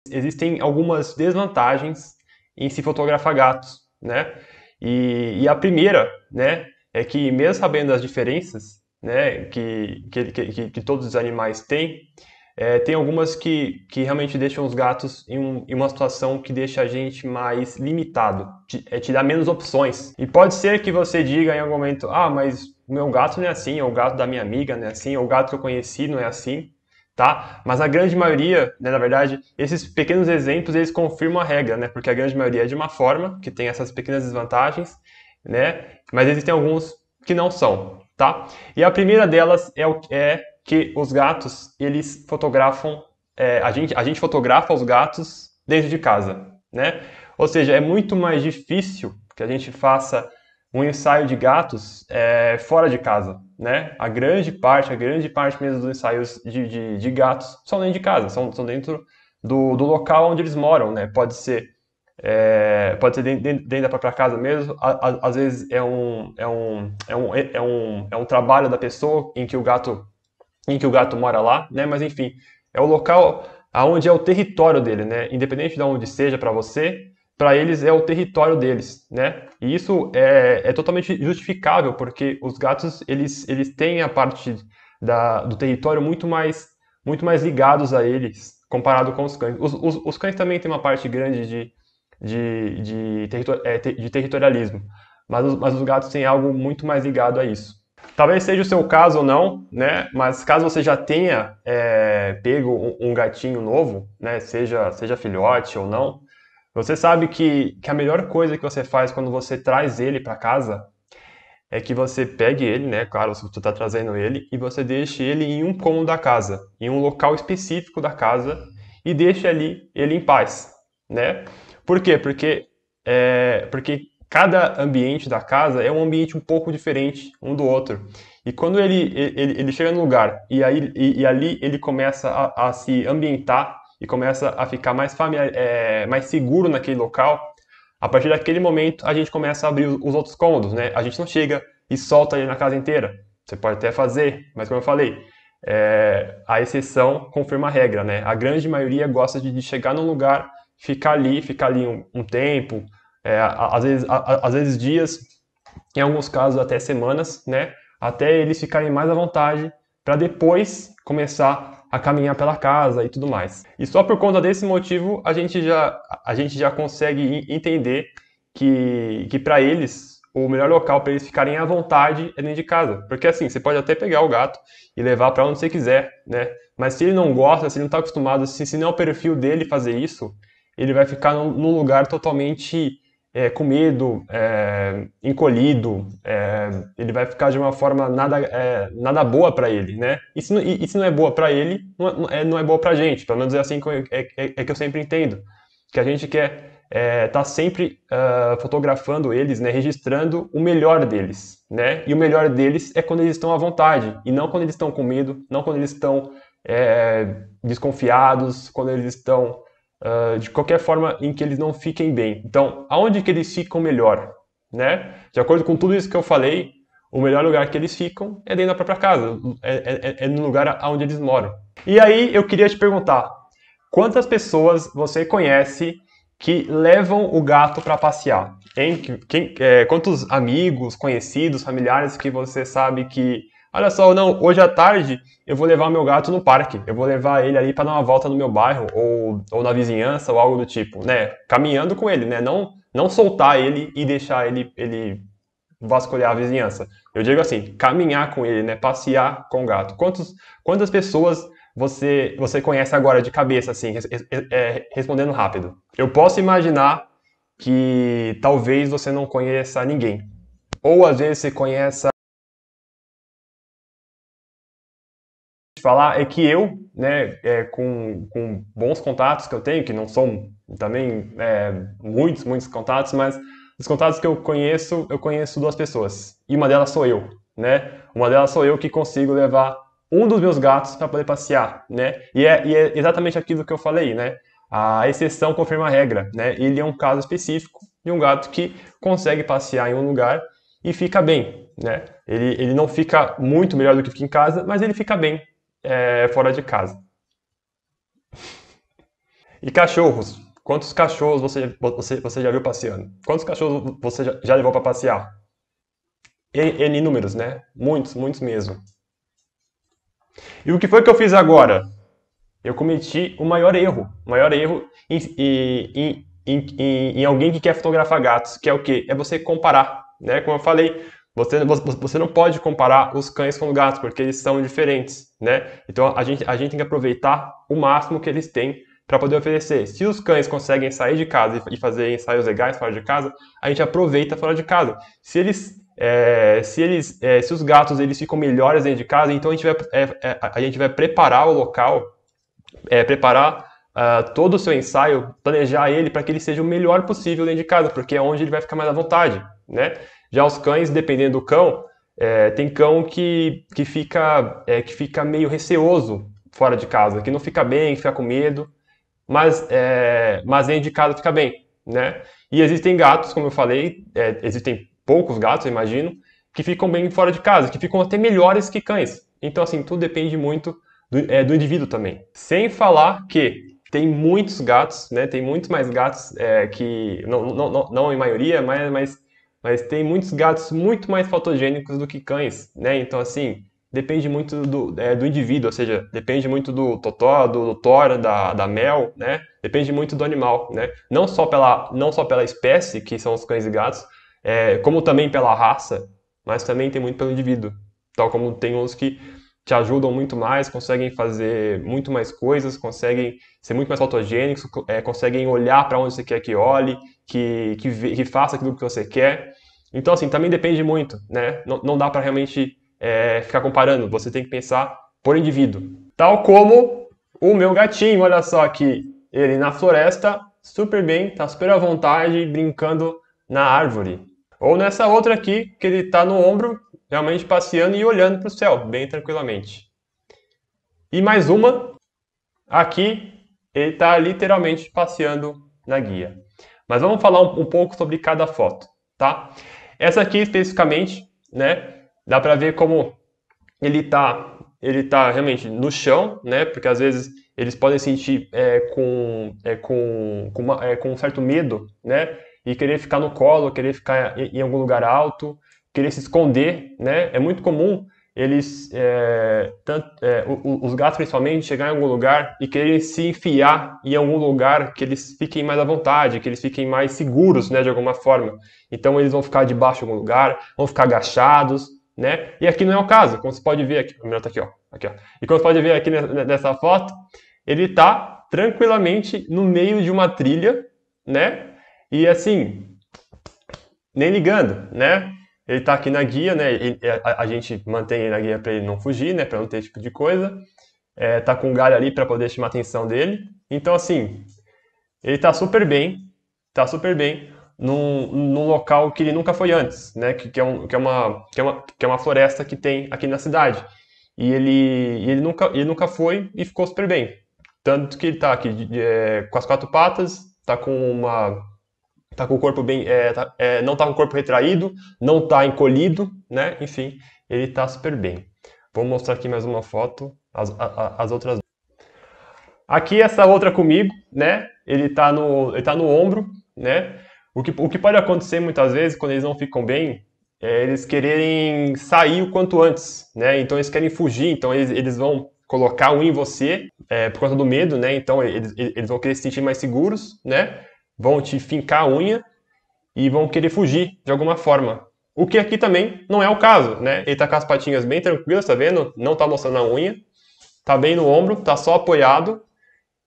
existem algumas desvantagens em se fotografar gatos, né? E a primeira, né, é que mesmo sabendo as diferenças, né, que todos os animais têm, tem algumas que realmente deixam os gatos em uma situação que deixa a gente mais limitado, te dá menos opções. E pode ser que você diga em algum momento, ah, mas o meu gato não é assim, ou o gato da minha amiga não é assim, ou o gato que eu conheci não é assim, tá? Mas a grande maioria, né, na verdade, esses pequenos exemplos, eles confirmam a regra, né? Porque a grande maioria é de uma forma, que tem essas pequenas desvantagens, né? Mas existem alguns que não são, tá? E a primeira delas é que os gatos, eles fotografam, a gente fotografa os gatos dentro de casa, né? Ou seja, é muito mais difícil que a gente faça um ensaio de gatos fora de casa, né? A grande parte mesmo dos ensaios de gatos são dentro de casa, são dentro do local onde eles moram, né? Pode ser dentro da própria casa mesmo, às vezes é um trabalho da pessoa em que o gato mora lá, né? Mas enfim, é o local aonde é o território dele, né? Independente de onde seja para você, para eles é o território deles, né? E isso é totalmente justificável, porque os gatos eles têm a parte do território muito mais ligados a eles, comparado com os cães. Os cães também têm uma parte grande de territorialismo, mas os gatos têm algo muito mais ligado a isso. Talvez seja o seu caso ou não, né? Mas caso você já tenha pego um gatinho novo, né? Seja filhote ou não, você sabe que a melhor coisa que você faz quando você traz ele para casa é que você pegue ele, né? Claro, se você está trazendo ele, e você deixe ele em um cômodo da casa, em um local específico da casa, e deixe ali ele em paz, né? Por quê? Porque cada ambiente da casa é um ambiente um pouco diferente um do outro. E quando ele chega no lugar e ali ele começa a se ambientar e começa a ficar mais mais seguro naquele local, a partir daquele momento, a gente começa a abrir os outros cômodos, né? A gente não chega e solta ele na casa inteira. Você pode até fazer, mas como eu falei, a exceção confirma a regra, né? A grande maioria gosta de chegar num lugar, ficar ali um tempo, às vezes dias, em alguns casos até semanas, né? Até eles ficarem mais à vontade para depois começar a caminhar pela casa e tudo mais. E só por conta desse motivo a gente já consegue entender que para eles o melhor local para eles ficarem à vontade é dentro de casa, porque assim você pode até pegar o gato e levar para onde você quiser, né? Mas se ele não gosta, se ele não está acostumado, se não é o perfil dele fazer isso, ele vai ficar num lugar totalmente com medo, encolhido, ele vai ficar de uma forma nada boa para ele, né? E se não é boa para ele, não é boa para a gente. Pelo menos é assim que eu sempre entendo. Que a gente quer tá sempre fotografando eles, né? Registrando o melhor deles, né? E o melhor deles é quando eles estão à vontade, e não quando eles estão com medo, não quando eles estão desconfiados, quando eles estão de qualquer forma em que eles não fiquem bem. Então, aonde que eles ficam melhor, né? De acordo com tudo isso que eu falei, o melhor lugar que eles ficam é dentro da própria casa, é no lugar onde eles moram. E aí eu queria te perguntar, quantas pessoas você conhece que levam o gato para passear? Hein? Quantos amigos, conhecidos, familiares que você sabe que, olha só, não, hoje à tarde eu vou levar meu gato no parque, eu vou levar ele ali para dar uma volta no meu bairro ou na vizinhança ou algo do tipo, né? Caminhando com ele, né? Não soltar ele e deixar ele vasculhar a vizinhança. Eu digo assim, caminhar com ele, né? Passear com o gato. Quantas pessoas você conhece agora de cabeça, assim, respondendo rápido? Eu posso imaginar que talvez você não conheça ninguém. Ou às vezes você conheça. Falar é que eu, né, com bons contatos que eu tenho, que não são também muitos contatos, mas os contatos que eu conheço duas pessoas. E uma delas sou eu, né? Uma delas sou eu que consigo levar um dos meus gatos para poder passear, né? E é exatamente aquilo que eu falei, né? A exceção confirma a regra, né? Ele é um caso específico de um gato que consegue passear em um lugar e fica bem, né? Ele não fica muito melhor do que fica em casa, mas ele fica bem fora de casa. E cachorros? Quantos cachorros você já viu passeando? Quantos cachorros você já levou para passear? N números, né? Muitos, muitos mesmo. E o que foi que eu fiz agora? Eu cometi o maior erro em alguém que quer fotografar gatos, que é o quê? É você comparar, né? Como eu falei, você não pode comparar os cães com os gatos, porque eles são diferentes, né? Então a gente tem que aproveitar o máximo que eles têm para poder oferecer. Se os cães conseguem sair de casa e fazer ensaios legais fora de casa, a gente aproveita fora de casa. Se os gatos eles ficam melhores dentro de casa, então a gente vai preparar o local, preparar todo o seu ensaio, planejar ele para que ele seja o melhor possível dentro de casa, porque é onde ele vai ficar mais à vontade, né? Já os cães, dependendo do cão, tem cão que fica meio receoso fora de casa, que não fica bem, fica com medo, mas dentro de casa fica bem, né? E existem gatos, como eu falei, existem poucos gatos, eu imagino, que ficam bem fora de casa, que ficam até melhores que cães. Então, assim, tudo depende muito do indivíduo também. Sem falar que tem muitos gatos, né? Tem muitos mais gatos que, não em maioria, mas tem muitos gatos muito mais fotogênicos do que cães, né? Então, assim, depende muito do indivíduo, ou seja, depende muito do totó, do tora, da mel, né? Depende muito do animal, né? Não só pela espécie, que são os cães e gatos, como também pela raça, mas também tem muito pelo indivíduo. Tal como tem uns que te ajudam muito mais, conseguem fazer muito mais coisas, conseguem ser muito mais fotogênicos, conseguem olhar para onde você quer que olhe, que faça aquilo que você quer. Então, assim, também depende muito, né? Não dá para realmente ficar comparando, você tem que pensar por indivíduo. Tal como o meu gatinho, olha só aqui, ele na floresta, super bem, tá super à vontade, brincando na árvore. Ou nessa outra aqui, que ele tá no ombro, realmente passeando e olhando para o céu, bem tranquilamente. E mais uma, aqui, ele está literalmente passeando na guia. Mas vamos falar um pouco sobre cada foto, tá? Essa aqui especificamente, né, dá para ver como ele tá realmente no chão, né, porque às vezes eles podem sentir com um certo medo, né, e querer ficar no colo, querer ficar em algum lugar alto, querer se esconder, né? É muito comum eles, os gatos principalmente, chegar em algum lugar e quererem se enfiar em algum lugar que eles fiquem mais à vontade, que eles fiquem mais seguros, né, de alguma forma. Então eles vão ficar debaixo de algum lugar, vão ficar agachados, né? E aqui não é o caso, como você pode ver aqui, o meu tá aqui, ó, aqui, ó. E como você pode ver aqui nessa foto, ele tá tranquilamente no meio de uma trilha, né? E assim, nem ligando, né? Ele tá aqui na guia, né? A gente mantém ele na guia para ele não fugir, né? Para não ter esse tipo de coisa. Tá com um galho ali para poder chamar a atenção dele. Então, assim, ele tá super bem num local que ele nunca foi antes, né? Que é uma floresta que tem aqui na cidade. E ele nunca foi e ficou super bem. Tanto que ele tá aqui com as quatro patas, tá com o corpo bem, não tá com o corpo retraído, não tá encolhido, né? Enfim, ele tá super bem. Vou mostrar aqui mais uma foto, as outras. Aqui essa outra comigo, né? Ele tá no ombro, né? O que pode acontecer muitas vezes quando eles não ficam bem é eles quererem sair o quanto antes, né? Então eles querem fugir, então eles vão colocar um em você por conta do medo, né? Então eles vão querer se sentir mais seguros, né? Vão te fincar a unha e vão querer fugir de alguma forma. O que aqui também não é o caso, né? Ele tá com as patinhas bem tranquilas, tá vendo? Não tá mostrando a unha, tá bem no ombro, tá só apoiado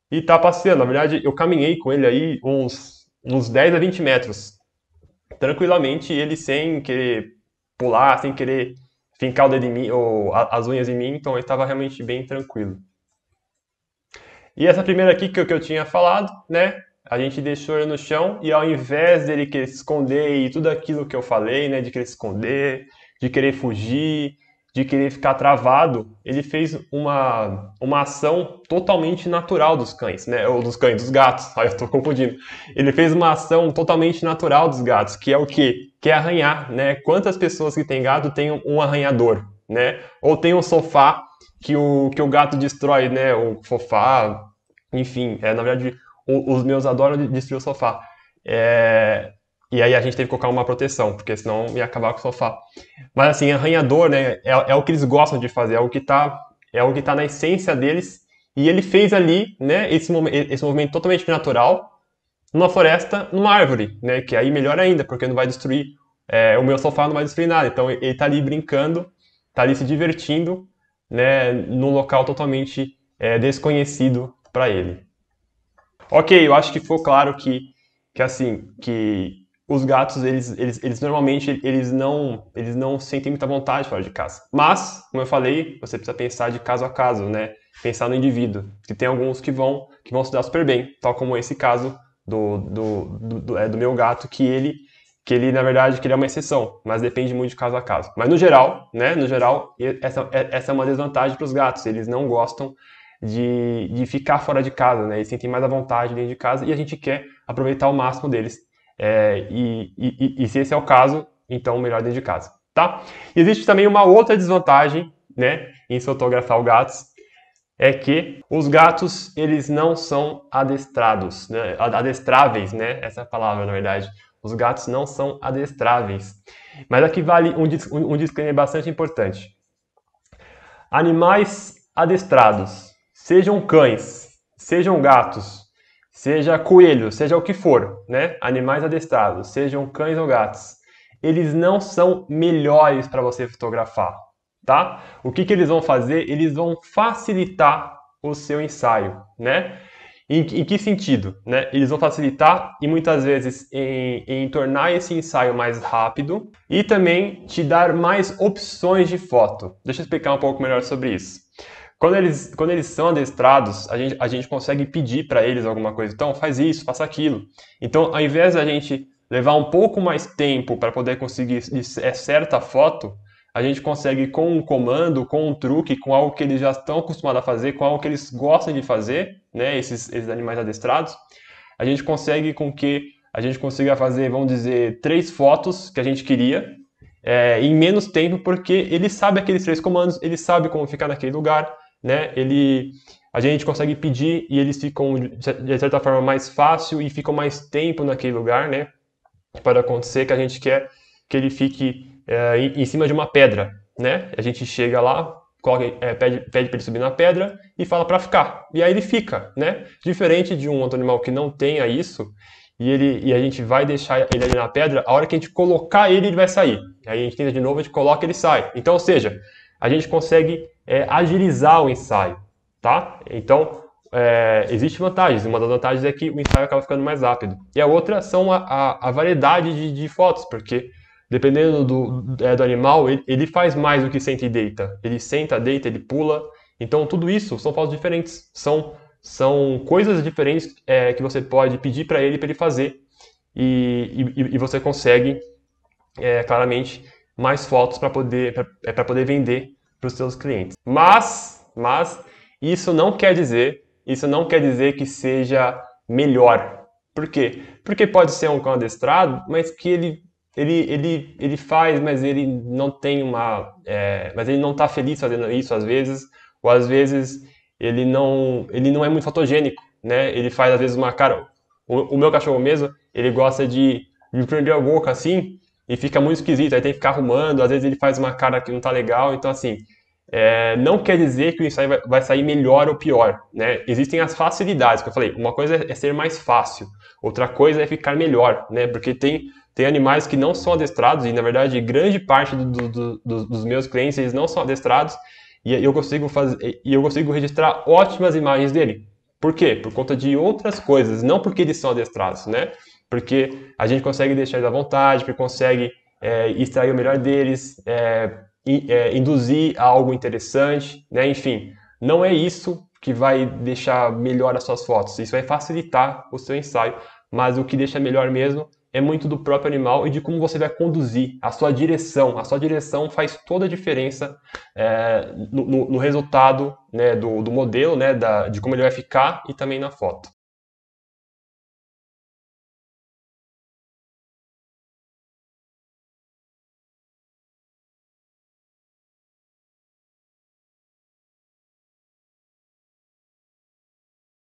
e tá passeando. Na verdade, eu caminhei com ele aí uns 10 a 20 metros, tranquilamente, ele sem querer pular, sem querer fincar o dedo em mim, ou as unhas em mim, então ele estava realmente bem tranquilo. E essa primeira aqui que eu tinha falado, né? A gente deixou ele no chão e ao invés dele querer se esconder e tudo aquilo que eu falei, né? De querer se esconder, de querer fugir, de querer ficar travado, ele fez uma ação totalmente natural dos cães, né? Ou dos cães, dos gatos. Ai, eu tô confundindo. Ele fez uma ação totalmente natural dos gatos, que é o quê? Que é arranhar, né? Quantas pessoas que têm gato têm um arranhador, né? Ou tem um sofá que o gato destrói, né? O sofá, enfim, na verdade, os meus adoram destruir o sofá. E aí a gente teve que colocar uma proteção, porque senão ia acabar com o sofá. Mas assim, arranhador, né, é o que eles gostam de fazer, é o que tá na essência deles. E ele fez ali, né, esse movimento totalmente natural, numa floresta, numa árvore, né, que aí melhor ainda, porque não vai destruir, o meu sofá não vai destruir nada. Então ele tá ali brincando, tá ali se divertindo, né, num local totalmente desconhecido para ele. Ok, eu acho que ficou claro que os gatos, eles normalmente, eles não sentem muita vontade fora de casa. Mas, como eu falei, você precisa pensar de caso a caso, né? Pensar no indivíduo. Que tem alguns que vão se dar super bem, tal como esse caso do meu gato, que ele, na verdade, que ele é uma exceção, mas depende muito de caso a caso. Mas no geral, né? No geral, essa é uma desvantagem para os gatos. Eles não gostam de ficar fora de casa, né? Eles sentem mais à vontade dentro de casa e a gente quer aproveitar o máximo deles. E se esse é o caso, então melhor dentro de casa, tá? Existe também uma outra desvantagem, né, em se fotografar os gatos, é que os gatos, eles não são adestrados, né? Adestráveis, né? Essa é a palavra, na verdade. Os gatos não são adestráveis. Mas aqui vale um disclaimer bastante importante. Animais adestrados, sejam cães, sejam gatos, seja coelho, seja o que for, né? Animais adestrados, sejam cães ou gatos, eles não são melhores para você fotografar, tá? O que eles vão fazer? Eles vão facilitar o seu ensaio, né? Em que sentido? Né? Eles vão facilitar e muitas vezes em tornar esse ensaio mais rápido e também te dar mais opções de foto. Deixa eu explicar um pouco melhor sobre isso. Quando eles são adestrados, a gente consegue pedir para eles alguma coisa. Então, faz isso, faça aquilo. Então, ao invés da gente levar um pouco mais tempo para poder conseguir certa foto, a gente consegue com um comando, com um truque, com algo que eles já estão acostumados a fazer, com algo que eles gostam de fazer, né, esses animais adestrados, a gente consegue com que a gente consiga fazer, vamos dizer, 3 fotos que a gente queria, em menos tempo, porque ele sabe aqueles 3 comandos, ele sabe como ficar naquele lugar, né, a gente consegue pedir e eles ficam, de certa forma, mais fácil e ficam mais tempo naquele lugar, né, pode acontecer que a gente quer que ele fique em cima de uma pedra, né? A gente chega lá, pede para ele subir na pedra e fala para ficar. E aí ele fica, né? Diferente de um outro animal que não tenha isso, e a gente vai deixar ele ali na pedra, a hora que a gente colocar ele, ele vai sair. Aí a gente tenta de novo, a gente coloca, ele sai. Então, ou seja, a gente consegue agilizar o ensaio, tá? Então, existe vantagens. Uma das vantagens é que o ensaio acaba ficando mais rápido. E a outra são a variedade de fotos, porque dependendo do animal, ele faz mais do que senta e deita. Ele senta, deita, ele pula. Então, tudo isso são fotos diferentes. São coisas diferentes que você pode pedir para ele fazer. E você consegue, claramente, mais fotos para poder vender para os seus clientes. Mas isso não quer dizer que seja melhor. Por quê? Porque pode ser um cão adestrado, mas que ele faz, mas ele não tem mas ele não está feliz fazendo isso às vezes, ou às vezes ele não é muito fotogênico, né? Ele faz às vezes uma cara. O meu cachorro mesmo, ele gosta de prender a boca assim e fica muito esquisito, aí tem que ficar arrumando, às vezes ele faz uma cara que não tá legal, então assim, não quer dizer que o ensaio vai sair melhor ou pior, né? Existem as facilidades, que eu falei, uma coisa é ser mais fácil, outra coisa é ficar melhor, né? Porque tem animais que não são adestrados, e na verdade grande parte dos meus clientes eles não são adestrados, e eu consigo registrar ótimas imagens dele. Por quê? Por conta de outras coisas, não porque eles são adestrados, né? Porque a gente consegue deixar eles à vontade, porque consegue extrair o melhor deles, induzir a algo interessante, né? Enfim, não é isso que vai deixar melhor as suas fotos, isso vai facilitar o seu ensaio, mas o que deixa melhor mesmo é muito do próprio animal e de como você vai conduzir, a sua direção. A sua direção faz toda a diferença no resultado, né, do modelo, né, de como ele vai ficar e também na foto.